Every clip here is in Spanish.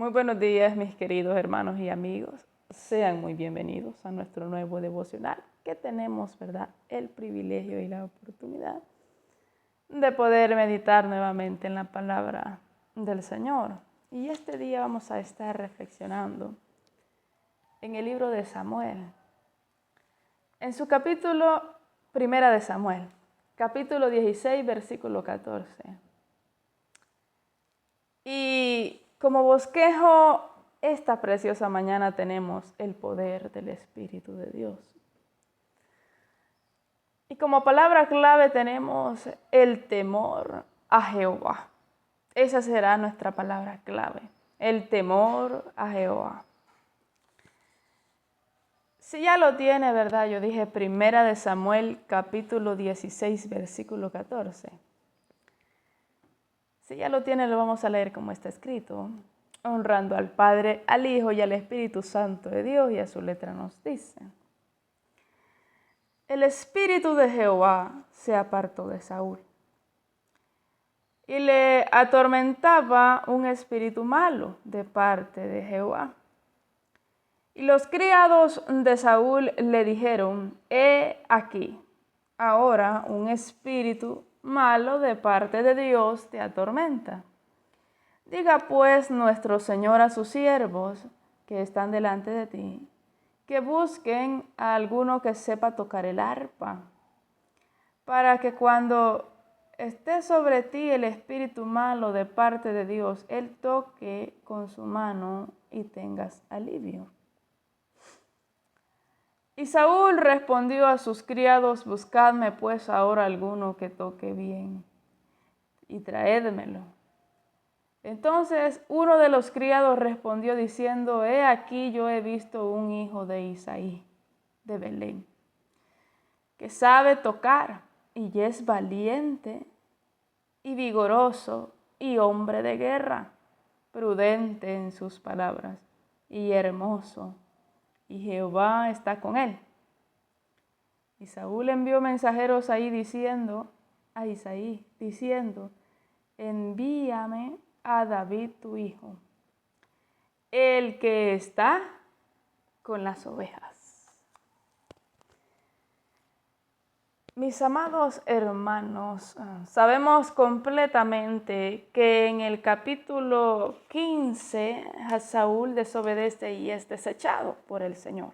Muy buenos días, mis queridos hermanos y amigos. Sean muy bienvenidos a nuestro nuevo devocional que tenemos, ¿verdad?, el privilegio y la oportunidad de poder meditar nuevamente en la palabra del Señor. Y este día vamos a estar reflexionando en el libro de Samuel, en su capítulo Primera de Samuel, capítulo 16, versículo 14. Y como bosquejo, esta preciosa mañana tenemos el poder del Espíritu de Dios. Y como palabra clave tenemos el temor a Jehová. Esa será nuestra palabra clave, el temor a Jehová. Si ya lo tiene, ¿verdad? Yo dije Primera de Samuel, capítulo 16, versículo 14. Si ya lo tiene, lo vamos a leer como está escrito. Honrando al Padre, al Hijo y al Espíritu Santo de Dios, y a su letra nos dice: el Espíritu de Jehová se apartó de Saúl, y le atormentaba un espíritu malo de parte de Jehová. Y los criados de Saúl le dijeron: he aquí, ahora un espíritu malo de parte de Dios te atormenta. Diga pues nuestro Señor a sus siervos que están delante de ti, que busquen a alguno que sepa tocar el arpa, para que cuando esté sobre ti el espíritu malo de parte de Dios, él toque con su mano y tengas alivio. Y Saúl respondió a sus criados: buscadme pues ahora alguno que toque bien, y traédmelo. Entonces uno de los criados respondió diciendo: he aquí, yo he visto un hijo de Isaí, de Belén, que sabe tocar, y es valiente y vigoroso y hombre de guerra, prudente en sus palabras y hermoso, y Jehová está con él. Y Saúl envió mensajeros a Isaí, diciendo: envíame a David tu hijo, el que está con las ovejas. Mis amados hermanos, sabemos completamente que en el capítulo 15 Saúl desobedece y es desechado por el Señor.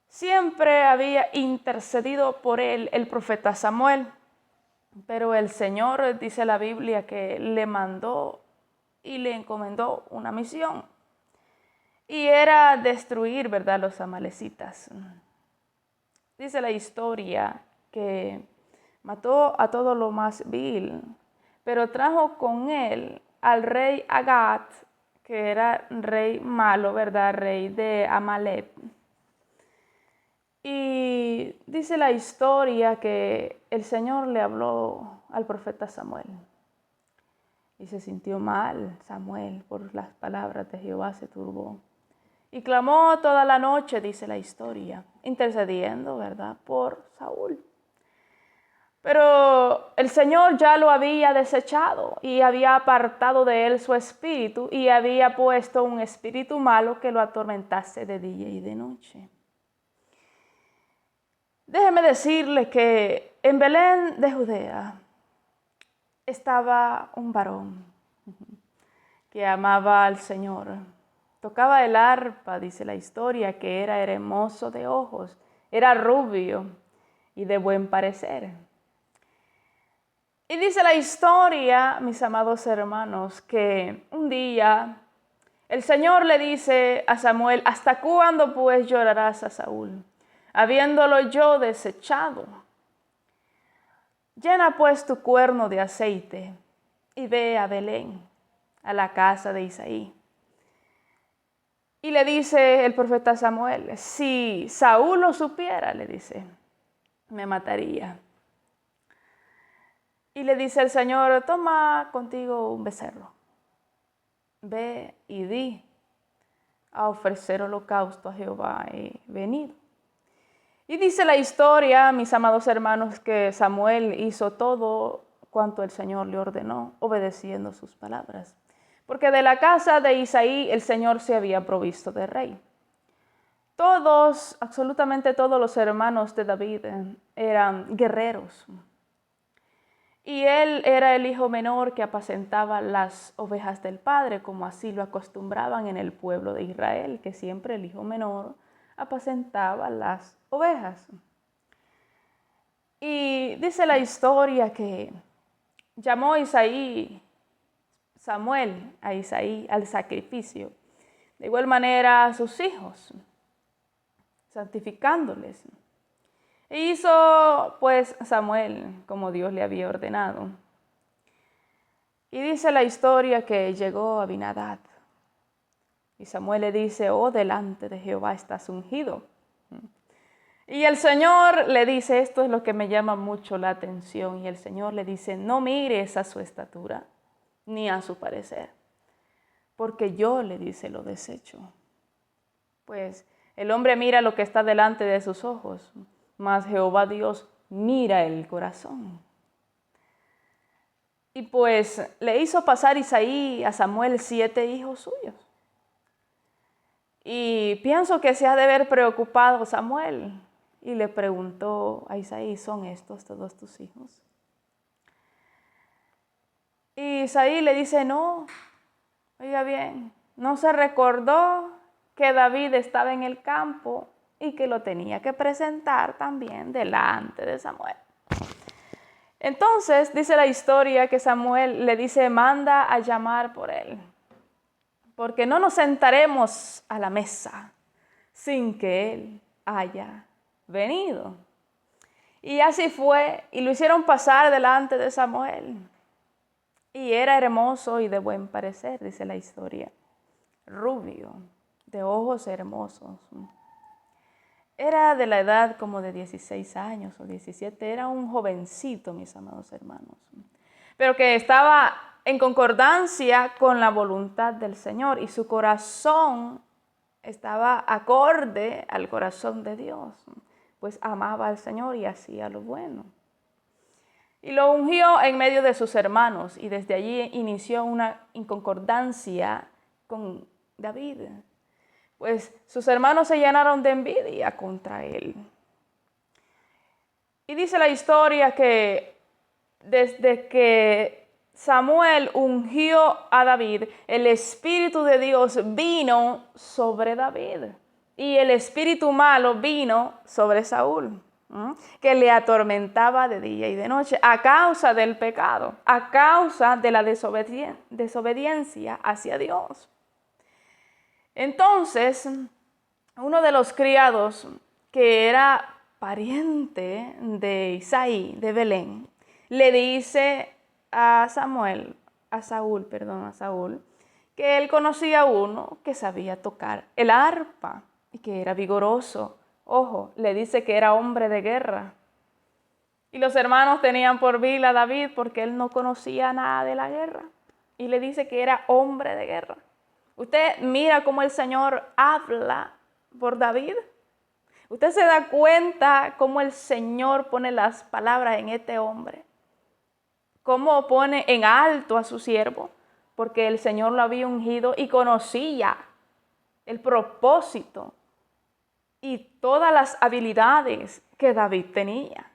Siempre había intercedido por él el profeta Samuel, pero el Señor, dice la Biblia, que le mandó y le encomendó una misión, y era destruir, ¿verdad?, los amalecitas. Dice la historia que mató a todo lo más vil, pero trajo con él al rey Agag, que era rey malo, ¿verdad?, rey de Amalek. Y dice la historia que el Señor le habló al profeta Samuel. Y se sintió mal Samuel por las palabras de Jehová, se turbó. Y clamó toda la noche, dice la historia, intercediendo, ¿verdad?, por Saúl. Pero el Señor ya lo había desechado y había apartado de él su espíritu y había puesto un espíritu malo que lo atormentase de día y de noche. Déjeme decirle que en Belén de Judea estaba un varón que amaba al Señor. Tocaba el arpa, dice la historia, que era hermoso de ojos, era rubio y de buen parecer. Y dice la historia, mis amados hermanos, que un día el Señor le dice a Samuel: ¿hasta cuándo pues llorarás a Saúl, habiéndolo yo desechado? Llena pues tu cuerno de aceite y ve a Belén, a la casa de Isaí. Y le dice el profeta Samuel: si Saúl lo supiera, le dice, me mataría. Y le dice el Señor: toma contigo un becerro, ve y di a ofrecer holocausto a Jehová he venido. Y dice la historia, mis amados hermanos, que Samuel hizo todo cuanto el Señor le ordenó, obedeciendo sus palabras. porque de la casa de Isaí el Señor se había provisto de rey. Todos, absolutamente todos los hermanos de David eran guerreros. Y él era el hijo menor que apacentaba las ovejas del padre, como así lo acostumbraban en el pueblo de Israel, que siempre el hijo menor apacentaba las ovejas. Y dice la historia que llamó Samuel a Isaí al sacrificio. De igual manera a sus hijos, santificándoles. E hizo pues Samuel como Dios le había ordenado. Y dice la historia que llegó Abinadab. Y Samuel le dice, oh, delante de Jehová estás ungido. Y el Señor le dice, esto es lo que me llama mucho la atención. Y el Señor le dice, no mires a su estatura, ni a su parecer, porque yo, le dice, lo desecho. Pues el hombre mira lo que está delante de sus ojos, mas Jehová Dios mira el corazón. Y pues le hizo pasar Isaí a Samuel 7 hijos suyos. Y pienso que se ha de haber preocupado Samuel. Y le preguntó a Isaí, ¿son estos todos tus hijos? Y Isaí le dice, no, oiga bien, no se recordó que David estaba en el campo y que lo tenía que presentar también delante de Samuel. Entonces dice la historia que Samuel le dice, manda a llamar por él, porque no nos sentaremos a la mesa sin que él haya venido. Y así fue, y lo hicieron pasar delante de Samuel. Y era hermoso y de buen parecer, dice la historia, rubio, de ojos hermosos. Era de la edad como de 16 años o 17, era un jovencito, mis amados hermanos, pero que estaba en concordancia con la voluntad del Señor y su corazón estaba acorde al corazón de Dios, pues amaba al Señor y hacía lo bueno. Y lo ungió en medio de sus hermanos y desde allí inició una inconcordancia con David. Pues sus hermanos se llenaron de envidia contra él. Y dice la historia que desde que Samuel ungió a David, el Espíritu de Dios vino sobre David y el espíritu malo vino sobre Saúl, que le atormentaba de día y de noche a causa del pecado, a causa de la desobediencia hacia Dios. Entonces, uno de los criados, que era pariente de Isaí, de Belén, le dice a Saúl, que él conocía a uno que sabía tocar el arpa y que era vigoroso. Ojo, le dice que era hombre de guerra. Y los hermanos tenían por vil a David porque él no conocía nada de la guerra. Y le dice que era hombre de guerra. Usted mira cómo el Señor habla por David. Usted se da cuenta cómo el Señor pone las palabras en este hombre. Cómo pone en alto a su siervo. Porque el Señor lo había ungido y conocía el propósito y todas las habilidades que David tenía.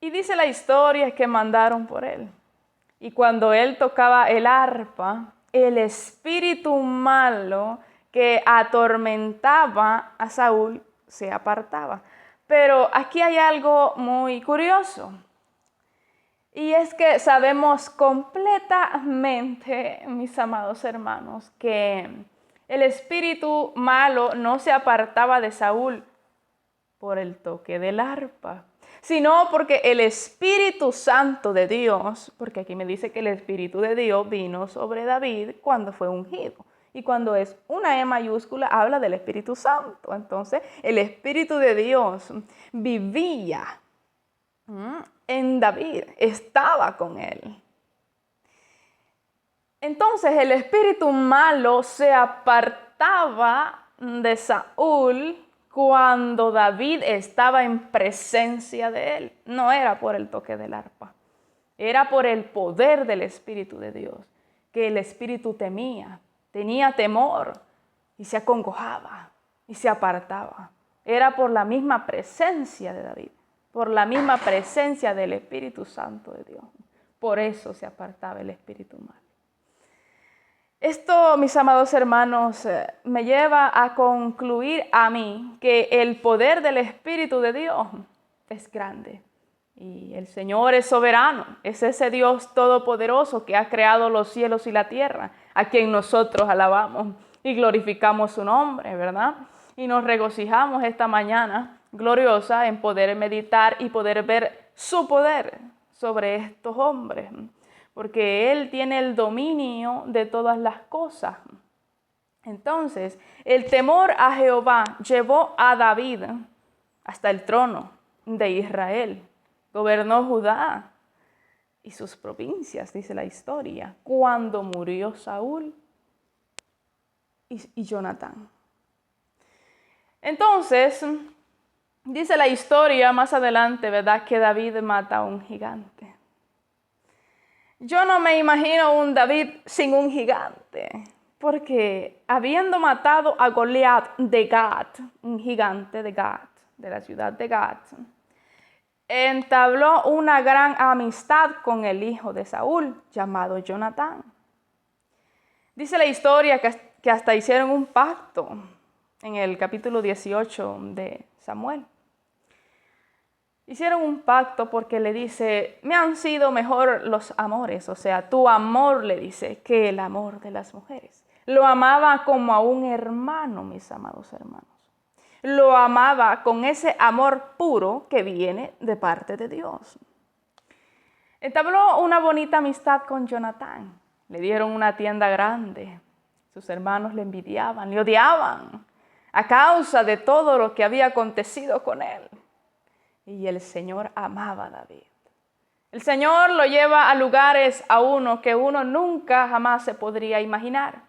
Y dice la historia que mandaron por él. Y cuando él tocaba el arpa, el espíritu malo que atormentaba a Saúl se apartaba. Pero aquí hay algo muy curioso. Y es que sabemos completamente, mis amados hermanos, que el espíritu malo no se apartaba de Saúl por el toque del arpa, sino porque el Espíritu Santo de Dios, porque aquí me dice que el Espíritu de Dios vino sobre David cuando fue ungido. Y cuando es una E mayúscula, habla del Espíritu Santo. Entonces, el Espíritu de Dios vivía en David, estaba con él. Entonces, el espíritu malo se apartaba de Saúl cuando David estaba en presencia de él. No era por el toque del arpa, era por el poder del Espíritu de Dios que el espíritu temía, tenía temor y se acongojaba y se apartaba. Era por la misma presencia de David, por la misma presencia del Espíritu Santo de Dios. Por eso se apartaba el espíritu mal. Esto, mis amados hermanos, me lleva a concluir a mí que el poder del Espíritu de Dios es grande. Y el Señor es soberano, es ese Dios todopoderoso que ha creado los cielos y la tierra, a quien nosotros alabamos y glorificamos su nombre, ¿verdad? Y nos regocijamos esta mañana gloriosa en poder meditar y poder ver su poder sobre estos hombres, porque Él tiene el dominio de todas las cosas. Entonces, el temor a Jehová llevó a David hasta el trono de Israel. Gobernó Judá y sus provincias, dice la historia, cuando murió Saúl y Jonatán. Entonces, dice la historia más adelante, ¿verdad?, que David mata a un gigante. Yo no me imagino un David sin un gigante, porque habiendo matado a Goliat de Gat, un gigante de Gat, de la ciudad de Gat, entabló una gran amistad con el hijo de Saúl, llamado Jonatán. Dice la historia que hasta hicieron un pacto en el capítulo 18 de Samuel. Hicieron un pacto porque le dice, me han sido mejor los amores, o sea, tu amor, le dice, que el amor de las mujeres. Lo amaba como a un hermano, mis amados hermanos. Lo amaba con ese amor puro que viene de parte de Dios. Entabló una bonita amistad con Jonatán. Le dieron una tienda grande. Sus hermanos le envidiaban, le odiaban a causa de todo lo que había acontecido con él. Y el Señor amaba a David. El Señor lo lleva a lugares a uno que uno nunca jamás se podría imaginar.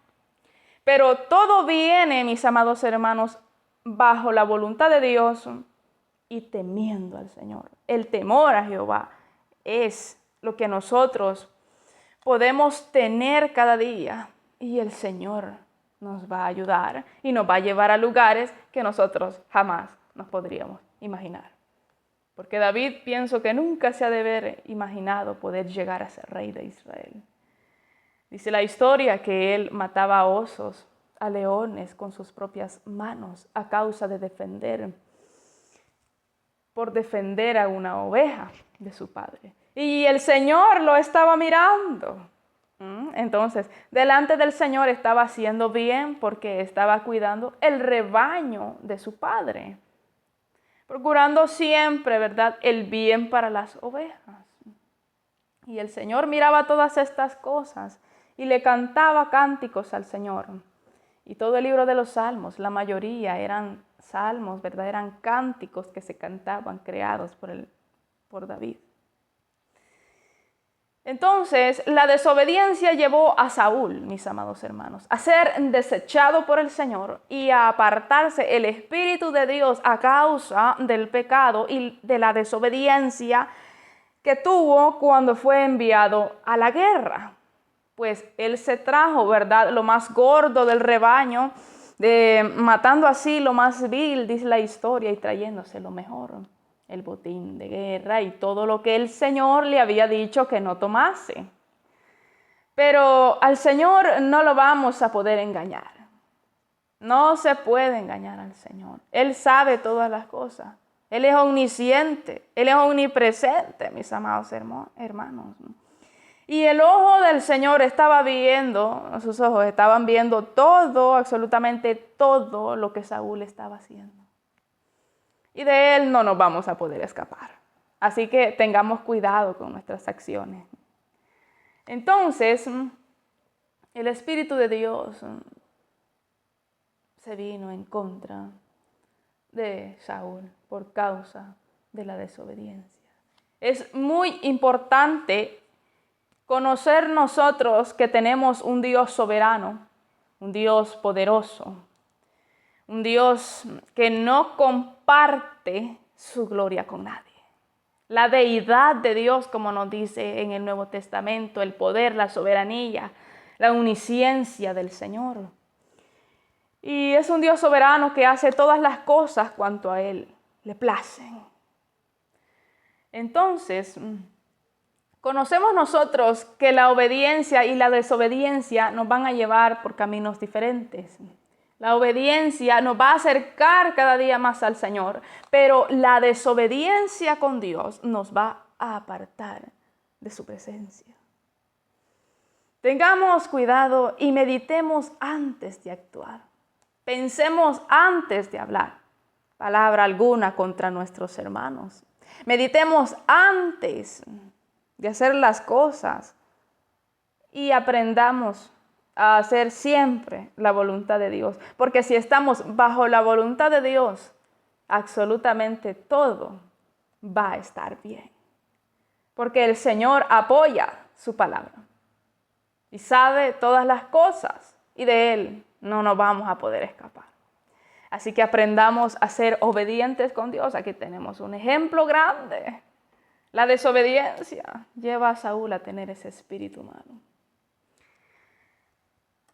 Pero todo viene, mis amados hermanos, bajo la voluntad de Dios y temiendo al Señor. El temor a Jehová es lo que nosotros podemos tener cada día. Y el Señor nos va a ayudar y nos va a llevar a lugares que nosotros jamás nos podríamos imaginar. Porque David pienso que nunca se ha de haber imaginado poder llegar a ser rey de Israel. Dice la historia que él mataba a osos, a leones con sus propias manos a causa de defender a una oveja de su padre. Y el Señor lo estaba mirando. Entonces, delante del Señor estaba haciendo bien porque estaba cuidando el rebaño de su padre. Procurando siempre, ¿verdad?, el bien para las ovejas. Y el Señor miraba todas estas cosas y le cantaba cánticos al Señor. Y todo el libro de los salmos, la mayoría eran salmos, ¿verdad?, eran cánticos que se cantaban, creados por David. Entonces, la desobediencia llevó a Saúl, mis amados hermanos, a ser desechado por el Señor y a apartarse el Espíritu de Dios a causa del pecado y de la desobediencia que tuvo cuando fue enviado a la guerra. Pues él se trajo, ¿verdad?, lo más gordo del rebaño, matando así lo más vil, dice la historia, y trayéndose lo mejor. El botín de guerra y todo lo que el Señor le había dicho que no tomase. Pero al Señor no lo vamos a poder engañar. No se puede engañar al Señor. Él sabe todas las cosas. Él es omnisciente. Él es omnipresente, mis amados hermanos. Y el ojo del Señor estaba viendo, sus ojos estaban viendo todo, absolutamente todo lo que Saúl estaba haciendo. Y de él no nos vamos a poder escapar. Así que tengamos cuidado con nuestras acciones. Entonces, el Espíritu de Dios se vino en contra de Saúl por causa de la desobediencia. Es muy importante conocer nosotros que tenemos un Dios soberano, un Dios poderoso, un Dios que no comparte su gloria con nadie. La deidad de Dios, como nos dice en el Nuevo Testamento, el poder, la soberanía, la omnisciencia del Señor. Y es un Dios soberano que hace todas las cosas cuanto a Él le placen. Entonces, conocemos nosotros que la obediencia y la desobediencia nos van a llevar por caminos diferentes. La obediencia nos va a acercar cada día más al Señor, pero la desobediencia con Dios nos va a apartar de su presencia. Tengamos cuidado y meditemos antes de actuar. Pensemos antes de hablar palabra alguna contra nuestros hermanos. Meditemos antes de hacer las cosas y aprendamos a hacer siempre la voluntad de Dios. Porque si estamos bajo la voluntad de Dios, absolutamente todo va a estar bien. Porque el Señor apoya su palabra y sabe todas las cosas y de Él no nos vamos a poder escapar. Así que aprendamos a ser obedientes con Dios. Aquí tenemos un ejemplo grande. La desobediencia lleva a Saúl a tener ese espíritu malo.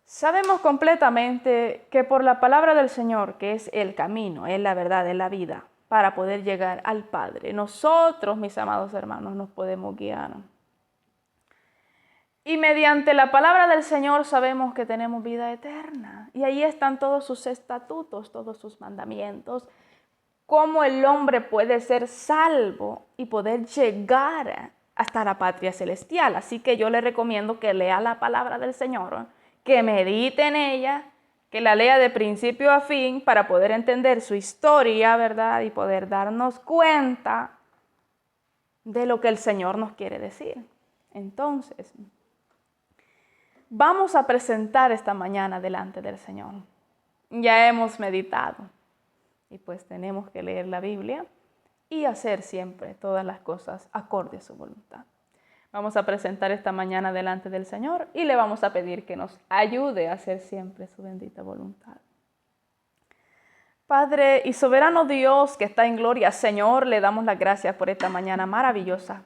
Sabemos completamente que por la palabra del Señor, que es el camino, es la verdad, es la vida, para poder llegar al Padre, nosotros, mis amados hermanos, nos podemos guiar. Y mediante la palabra del Señor sabemos que tenemos vida eterna. Y ahí están todos sus estatutos, todos sus mandamientos. Cómo el hombre puede ser salvo y poder llegar hasta la patria celestial. Así que yo le recomiendo que lea la palabra del Señor, que medite en ella, que la lea de principio a fin para poder entender su historia, ¿verdad? Y poder darnos cuenta de lo que el Señor nos quiere decir. Entonces, vamos a presentar esta mañana delante del Señor. Ya hemos meditado y pues tenemos que leer la Biblia y hacer siempre todas las cosas acorde a su voluntad. Vamos a presentar esta mañana delante del Señor y le vamos a pedir que nos ayude a hacer siempre su bendita voluntad. Padre y soberano Dios que está en gloria, Señor, le damos las gracias por esta mañana maravillosa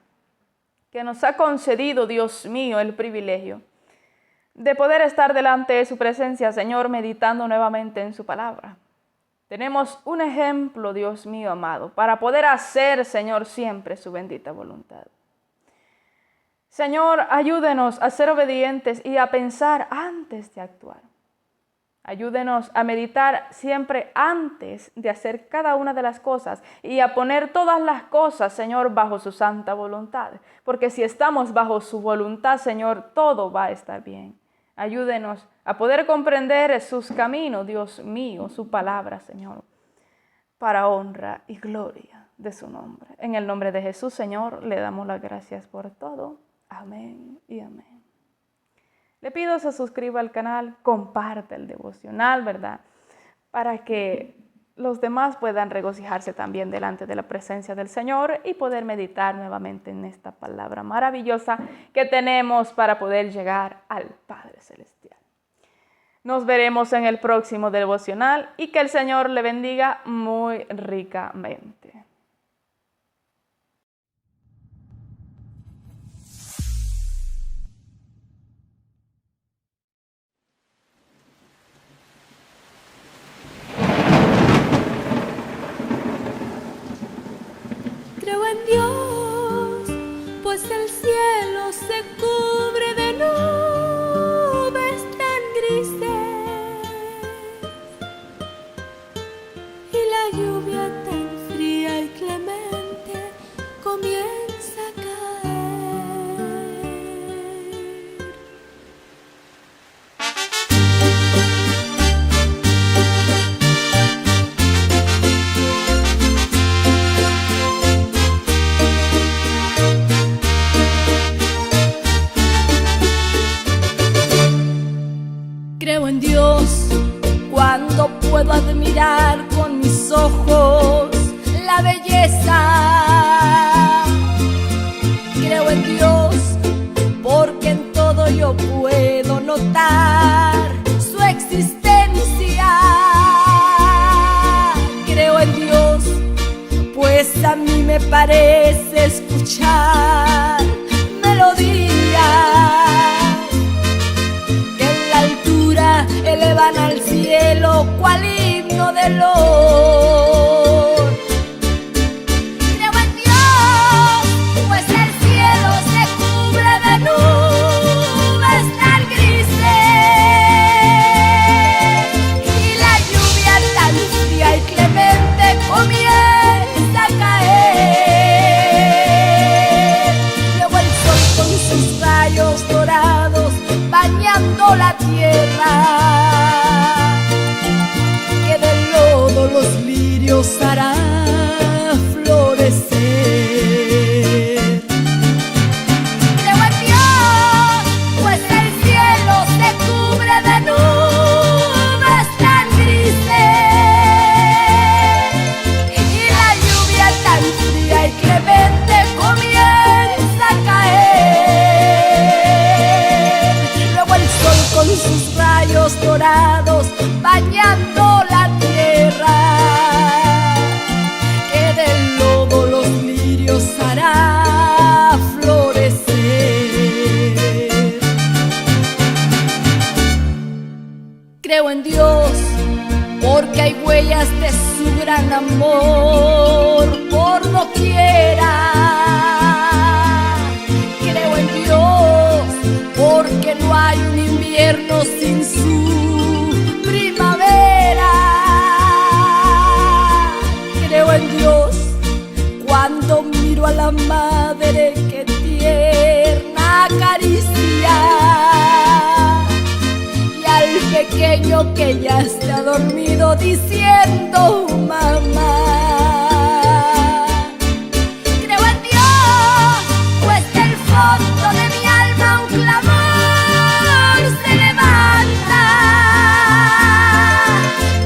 que nos ha concedido, Dios mío, el privilegio de poder estar delante de su presencia, Señor, meditando nuevamente en su palabra. Tenemos un ejemplo, Dios mío amado, para poder hacer, Señor, siempre su bendita voluntad. Señor, ayúdenos a ser obedientes y a pensar antes de actuar. Ayúdenos a meditar siempre antes de hacer cada una de las cosas y a poner todas las cosas, Señor, bajo su santa voluntad. Porque si estamos bajo su voluntad, Señor, todo va a estar bien. Ayúdenos a poder comprender sus caminos, Dios mío, su palabra, Señor, para honra y gloria de su nombre. En el nombre de Jesús, Señor, le damos las gracias por todo. Amén y amén. Le pido se suscriba al canal, comparte el devocional, ¿verdad? Para que los demás puedan regocijarse también delante de la presencia del Señor y poder meditar nuevamente en esta palabra maravillosa que tenemos para poder llegar al Padre Celestial. Nos veremos en el próximo devocional y que el Señor le bendiga muy ricamente. Creo en Dios, pues el cielo se cubre de nubes tan grises y la lluvia tan fría y clemente comienza a caer. Creo en Dios cuando puedo admirar con mis ojos la belleza. Creo en Dios porque en todo yo puedo notar su existencia. Creo en Dios pues a mí me parece escuchar melodías cielo cual himno de lor. Creo en Dios, pues el cielo se cubre de nubes tan grises y la lluvia tan fría y clemente comienza a caer. Luego el sol con sus rayos dorados bañando la tierra, que del lodo los lirios hará florecer. Creo en Dios, pues el cielo se cubre de nubes tan grises y la lluvia tan fría y clemente comienza a caer. Luego el sol con sus rayos dorados bañando la tierra, que del lodo los lirios hará florecer. Creo en Dios, porque hay huellas de su gran amor por doquiera. Creo en Dios, porque no hay un invierno sin su primavera. Creo en Dios cuando miro a la madre que tierna acaricia y al pequeño que ya está dormido diciendo mamá. Creo en Dios, pues del fondo de mi alma un clamor se levanta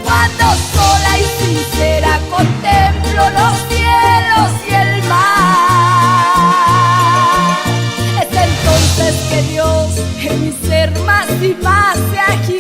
cuando sola y sincera contemplo los cielos y el mar. Es entonces que Dios en mi ser más y más se agita